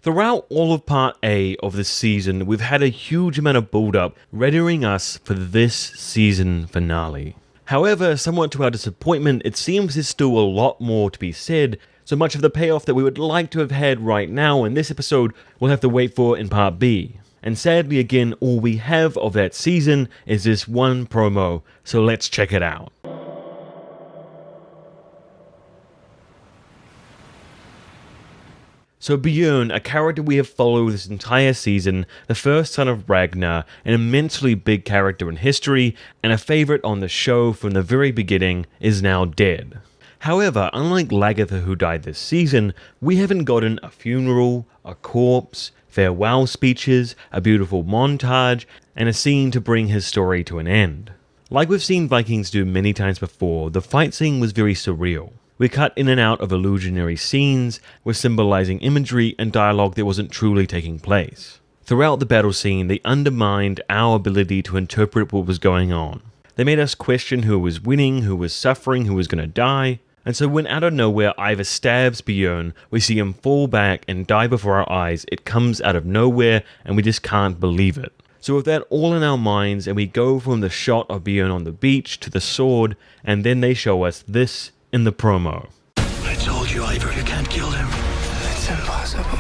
Throughout all of part A of this season, we've had a huge amount of build-up readying us for this season finale. However, somewhat to our disappointment, it seems there's still a lot more to be said, so much of the payoff that we would like to have had right now in this episode we'll have to wait for in part B. And sadly again, all we have of that season is this one promo, so let's check it out. So Bjorn, a character we have followed this entire season, the first son of Ragnar, an immensely big character in history, and a favourite on the show from the very beginning, is now dead. However, unlike Lagertha who died this season, we haven't gotten a funeral, a corpse, farewell speeches, a beautiful montage, and a scene to bring his story to an end. Like we've seen Vikings do many times before, the fight scene was very surreal. We cut in and out of illusionary scenes with symbolizing imagery and dialogue that wasn't truly taking place. Throughout the battle scene, they undermined our ability to interpret what was going on. They made us question who was winning, who was suffering, who was going to die. And so when out of nowhere Iver stabs Bjorn, we see him fall back and die before our eyes. It comes out of nowhere and we just can't believe it. So with that all in our minds, and we go from the shot of Bjorn on the beach to the sword, and then they show us this in the promo. I told you, Iver, you can't kill him. It's impossible.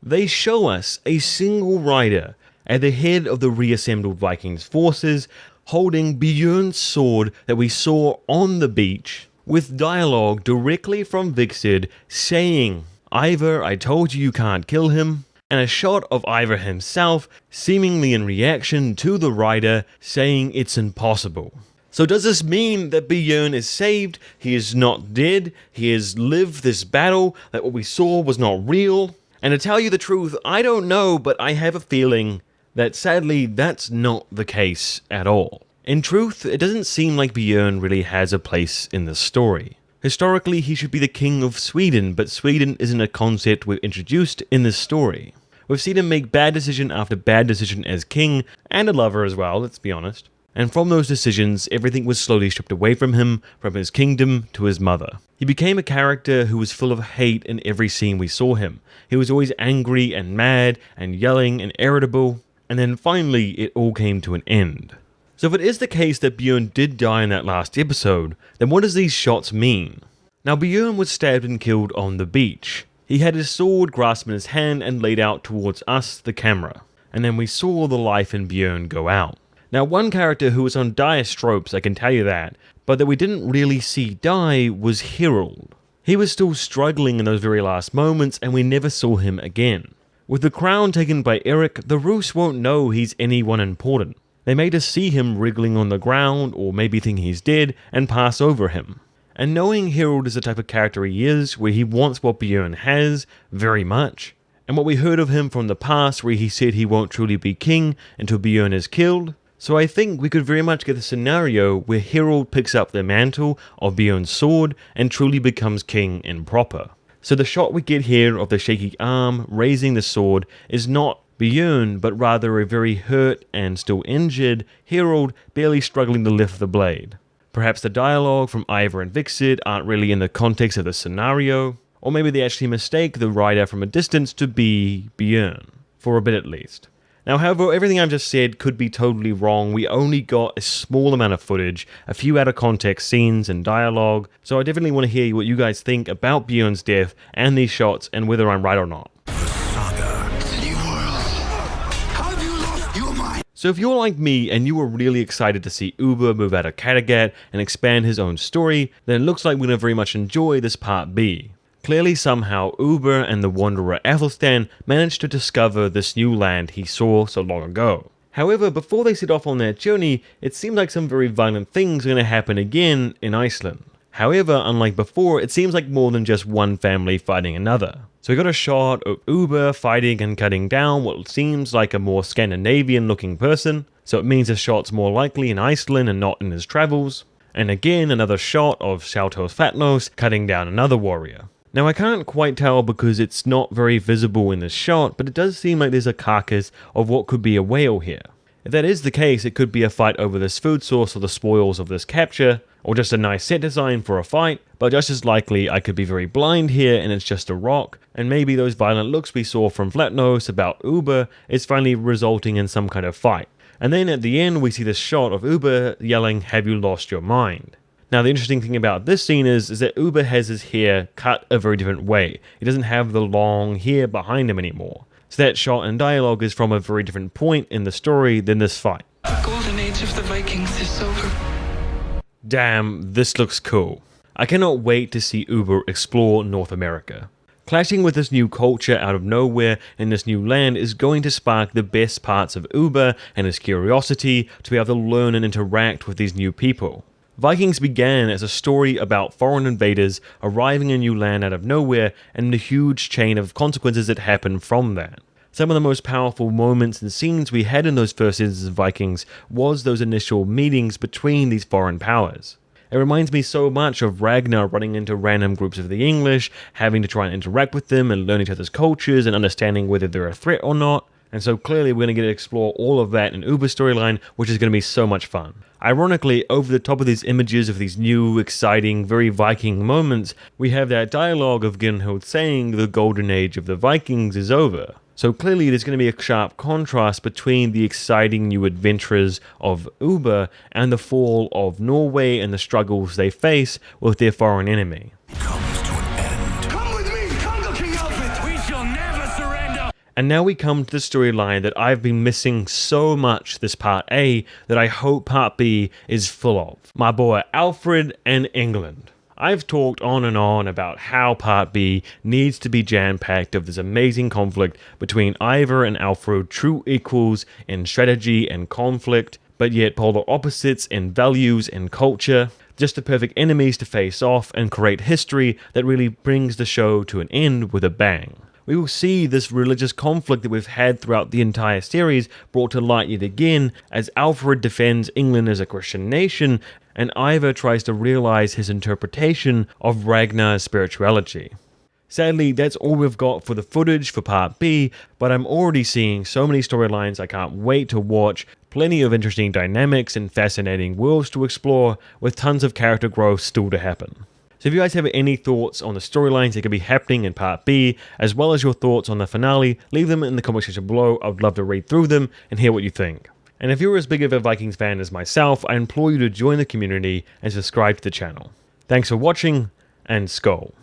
They show us a single rider at the head of the reassembled Vikings forces, holding Bjorn's sword that we saw on the beach, with dialogue directly from Viksid saying, Iver, I told you can't kill him, and a shot of Iver himself, seemingly in reaction to the rider, saying it's impossible. So does this mean that Bjorn is saved, he is not dead, he has lived this battle, that what we saw was not real? And to tell you the truth, I don't know, but I have a feeling that sadly that's not the case at all. In truth, it doesn't seem like Bjorn really has a place in the story. Historically, he should be the king of Sweden, but Sweden isn't a concept we've introduced in this story. We've seen him make bad decision after bad decision as king, and a lover as well, let's be honest. And from those decisions, everything was slowly stripped away from him, from his kingdom to his mother. He became a character who was full of hate in every scene we saw him. He was always angry and mad and yelling and irritable, and then finally it all came to an end. So if it is the case that Bjorn did die in that last episode, then what does these shots mean? Now Bjorn was stabbed and killed on the beach. He had his sword grasped in his hand and laid out towards us, the camera. And then we saw the life in Bjorn go out. Now one character who was on dire straits, I can tell you that, but that we didn't really see die was Harold. He was still struggling in those very last moments and we never saw him again. With the crown taken by Eric, the Roos won't know he's anyone important. They made us see him wriggling on the ground or maybe think he's dead and pass over him. And knowing Harold is the type of character he is, where he wants what Bjorn has very much, and what we heard of him from the past where he said he won't truly be king until Bjorn is killed, so I think we could very much get a scenario where Harold picks up the mantle of Bjorn's sword and truly becomes king in proper. So the shot we get here of the shaky arm raising the sword is not Bjorn, but rather a very hurt and still injured Harold barely struggling to lift the blade. Perhaps the dialogue from Ivar and Viksid aren't really in the context of the scenario, or maybe they actually mistake the rider from a distance to be Bjorn, for a bit at least. Now, however, everything I've just said could be totally wrong. We only got a small amount of footage, a few out of context scenes and dialogue, so I definitely want to hear what you guys think about Bjorn's death and these shots and whether I'm right or not. So if you're like me and you were really excited to see Ubbe move out of Kattegat and expand his own story, then it looks like we're going to very much enjoy this part B. Clearly somehow Ubbe and the wanderer Athelstan managed to discover this new land he saw so long ago. However, before they set off on their journey, it seemed like some very violent things are going to happen again in Iceland. However, unlike before, it seems like more than just one family fighting another. So we got a shot of Ubbe fighting and cutting down what seems like a more Scandinavian looking person, so it means the shot's more likely in Iceland and not in his travels. And again another shot of Saltos Fatnos cutting down another warrior. Now I can't quite tell because it's not very visible in this shot, but it does seem like there's a carcass of what could be a whale here. If that is the case, it could be a fight over this food source or the spoils of this capture, or just a nice set design for a fight, but just as likely I could be very blind here and it's just a rock, and maybe those violent looks we saw from Flatnose about Ubbe is finally resulting in some kind of fight. And then at the end we see this shot of Ubbe yelling, "Have you lost your mind?" Now the interesting thing about this scene is that Ubbe has his hair cut a very different way. He doesn't have the long hair behind him anymore. So that shot and dialogue is from a very different point in the story than this fight. The golden age of the Vikings is over. Damn, this looks cool. I cannot wait to see Ubbe explore North America. Clashing with this new culture out of nowhere in this new land is going to spark the best parts of Ubbe and his curiosity to be able to learn and interact with these new people. Vikings began as a story about foreign invaders arriving in new land out of nowhere and the huge chain of consequences that happened from that. Some of the most powerful moments and scenes we had in those first seasons of Vikings was those initial meetings between these foreign powers. It reminds me so much of Ragnar running into random groups of the English, having to try and interact with them and learn each other's cultures and understanding whether they're a threat or not. And so clearly we're going to get to explore all of that in Ubbe's storyline, which is going to be so much fun. Ironically, over the top of these images of these new, exciting, very Viking moments, we have that dialogue of Gunhild saying the golden age of the Vikings is over. So clearly there's going to be a sharp contrast between the exciting new adventures of Ubbe and the fall of Norway and the struggles they face with their foreign enemy. Comes to an end. Come with me! Come to King Alfred! We shall never surrender! And now we come to the storyline that I've been missing so much this part A that I hope part B is full of. My boy Alfred and England. I've talked on and on about how part B needs to be jam-packed of this amazing conflict between Ivar and Alfred, true equals in strategy and conflict, but yet polar opposites in values and culture. Just the perfect enemies to face off and create history that really brings the show to an end with a bang. We will see this religious conflict that we've had throughout the entire series brought to light yet again as Alfred defends England as a Christian nation and Ivar tries to realize his interpretation of Ragnar's spirituality. Sadly, that's all we've got for the footage for part B, but I'm already seeing so many storylines I can't wait to watch, plenty of interesting dynamics and fascinating worlds to explore, with tons of character growth still to happen. So if you guys have any thoughts on the storylines that could be happening in part B, as well as your thoughts on the finale, leave them in the comment section below. I would love to read through them and hear what you think. And if you're as big of a Vikings fan as myself, I implore you to join the community and subscribe to the channel. Thanks for watching, and Skål.